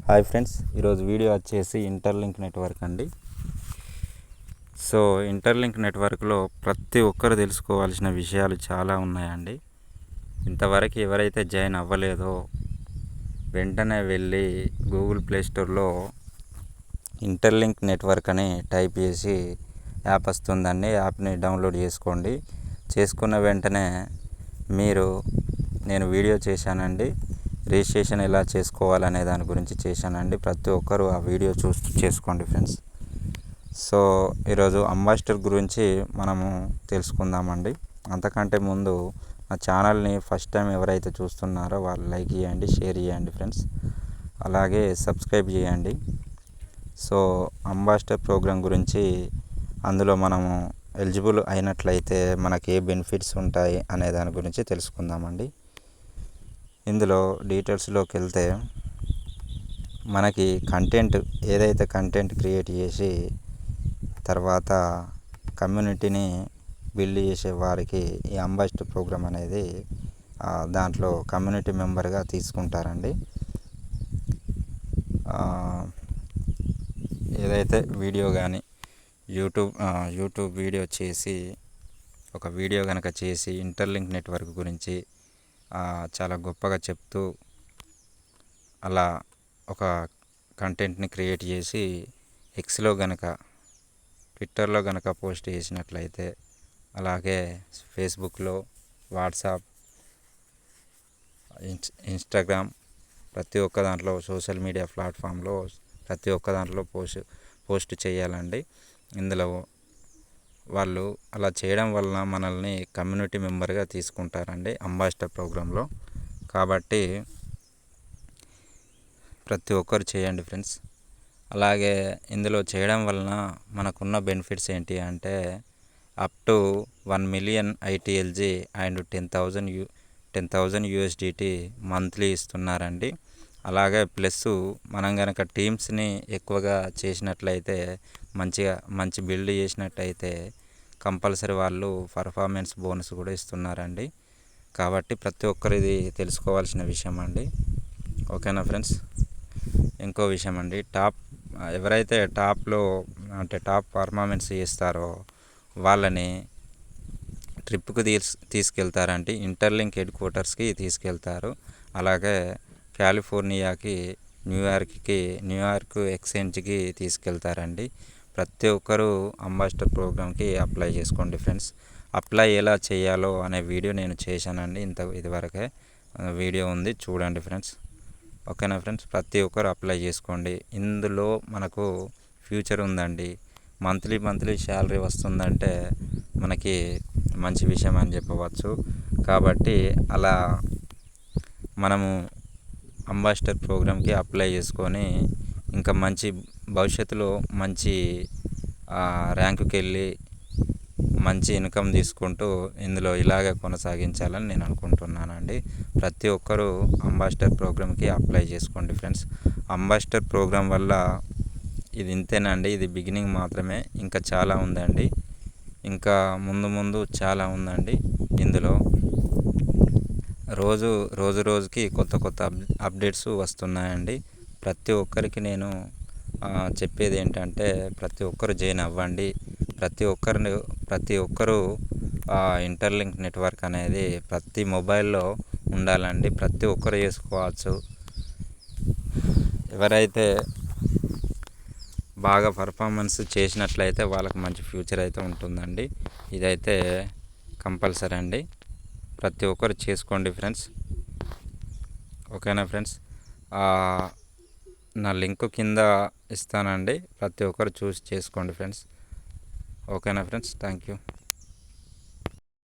Hi friends, ఈరోజు video వచ్చేసి interlink network అండి. సో ఇంటర్లింక్ నెట్వర్క్లో ప్రతి ఒక్కరు తెలుసుకోవాల్సిన విషయాలు చాలా ఉన్నాయండి. ఇంతవరకు ఎవరైతే జాయిన్ అవ్వలేదో వెంటనే వెళ్ళి గూగుల్ ప్లేస్టోర్లో ఇంటర్లింక్ నెట్వర్క్ అని టైప్ చేసి యాప్ వస్తుందండి. యాప్ని డౌన్లోడ్ చేసుకోండి. చేసుకున్న వెంటనే నేను వీడియో చేశానండి, రిజిస్ట్రేషన్ ఎలా చేసుకోవాలనే దాని గురించి చేశానండి. ప్రతి ఒక్కరూ ఆ వీడియో చేసుకోండి ఫ్రెండ్స్. సో ఈరోజు అంబాసిడర్ గురించి మనము తెలుసుకుందామండి. అంతకంటే ముందు నా ఛానల్ని ఫస్ట్ టైం ఎవరైతే చూస్తున్నారో వాళ్ళు లైక్ చేయండి, షేర్ చేయండి ఫ్రెండ్స్. అలాగే సబ్స్క్రైబ్ చేయండి. సో అంబాసిడర్ ప్రోగ్రాం గురించి, అందులో మనము ఎలిజిబుల్ అయినట్లయితే మనకి ఏ బెనిఫిట్స్ ఉంటాయి అనే దాని గురించి తెలుసుకుందామండి. ఇందులో డీటెయిల్స్లోకి వెళ్తే మనకి ఏదైతే కంటెంట్ క్రియేట్ చేసి తర్వాత కమ్యూనిటీని బిల్డ్ చేసే వారికి ఈ అంబాసిడర్ ప్రోగ్రామ్ అనేది దాంట్లో కమ్యూనిటీ మెంబర్గా తీసుకుంటారండి. ఏదైతే వీడియో కానీ యూట్యూబ్ వీడియో చేసి ఒక వీడియో కనుక చేసి ఇంటర్లింక్ నెట్వర్క్ గురించి చాలా గొప్పగా చెప్తూ అలా ఒక కంటెంట్ని క్రియేట్ చేసి ఎక్స్లో గనక, ట్విట్టర్లో గనక పోస్ట్ చేసినట్లయితే, అలాగే ఫేస్బుక్లో, వాట్సాప్, ఇన్స్టాగ్రామ్, ప్రతి ఒక్క దాంట్లో సోషల్ మీడియా ప్లాట్ఫామ్లో ప్రతి ఒక్క దాంట్లో పోస్ట్ చేయాలండి. ఇందులో వాళ్ళు అలా చేయడం వలన మనల్ని కమ్యూనిటీ మెంబర్గా తీసుకుంటారండి అంబాసిడర్ ప్రోగ్రాంలో. కాబట్టి ప్రతి ఒక్కరు చేయండి ఫ్రెండ్స్. అలాగే ఇందులో చేయడం వలన మనకున్న బెనిఫిట్స్ ఏంటి అంటే up to 1 million ITLG and 10,000 USDT monthly ఇస్తున్నారండి. అలాగే ప్లస్ మనం కనుక టీమ్స్ని ఎక్కువగా చేసినట్లయితే, మంచి బిల్డ్ చేసినట్టయితే కంపల్సరీ వాళ్ళు పర్ఫార్మెన్స్ బోనస్ కూడా ఇస్తున్నారండి. కాబట్టి ప్రతి ఒక్కరు ఇది తెలుసుకోవాల్సిన విషయం అండి. ఓకేనా ఫ్రెండ్స్. ఇంకో విషయం అండి, ఎవరైతే టాప్ పర్ఫార్మెన్స్ చేస్తారో వాళ్ళని ట్రిప్కి తీసుకెళ్తారండి. ఇంటర్లింక్ హెడ్ క్వార్టర్స్కి తీసుకెళ్తారు. అలాగే కాలిఫోర్నియాకి, న్యూయార్క్ ఎక్స్చేంజ్కి తీసుకెళ్తారండి. ప్రతి ఒక్కరూ అంబాసిడర్ ప్రోగ్రామ్కి అప్లై చేసుకోండి ఫ్రెండ్స్. అప్లై ఎలా చేయాలో అనే వీడియో నేను చేశానండి. ఇదివరకే వీడియో ఉంది, చూడండి ఫ్రెండ్స్. ఓకేనా ఫ్రెండ్స్. ప్రతి ఒక్కరు అప్లై చేసుకోండి. ఇందులో మనకు ఫ్యూచర్ ఉందండి. మంత్లీ శాలరీ వస్తుందంటే మనకి మంచి విషయం అని చెప్పవచ్చు. కాబట్టి అలా మనము అంబాసిడర్ ప్రోగ్రామ్కి అప్లై చేసుకొని ఇంకా మంచి భవిష్యత్తులో మంచి ర్యాంకుకి వెళ్ళి మంచి ఇన్కమ్ తీసుకుంటూ ఇందులో ఇలాగే కొనసాగించాలని నేను అనుకుంటున్నానండి. ప్రతి ఒక్కరూ అంబాసిడర్ ప్రోగ్రామ్కి అప్లై చేసుకోండి ఫ్రెండ్స్. అంబాసిడర్ ప్రోగ్రాం వల్ల ఇది ఇంతేనండి, ఇది బిగినింగ్ మాత్రమే. ఇంకా చాలా ఉందండి, ఇంకా ముందు చాలా ఉందండి. ఇందులో రోజుకి కొత్త అప్డేట్స్ వస్తున్నాయండి. ప్రతి ఒక్కరికి నేను చెప్పేది ఏంటంటే ప్రతి ఒక్కరు జాయిన్ అవ్వండి. ప్రతి ఒక్కరు ఇంటర్లింక్ నెట్వర్క్ అనేది ప్రతి మొబైల్లో ఉండాలండి. ప్రతి ఒక్కరు చేసుకోవచ్చు. ఎవరైతే బాగా పర్ఫార్మెన్స్ చేసినట్లయితే వాళ్ళకి మంచి ఫ్యూచర్ అయితే ఉంటుందండి. ఇదైతే కంపల్సరీ అండి. ప్రతి ఒక్కరు చేసుకోండి ఫ్రెండ్స్. ఓకేనా ఫ్రెండ్స్. నా లింక్ కింద ఇస్తానండి. ప్రతి ఒక్కరు చూసి చేసుకోండి ఫ్రెండ్స్. ఓకేనా ఫ్రెండ్స్. Thank you.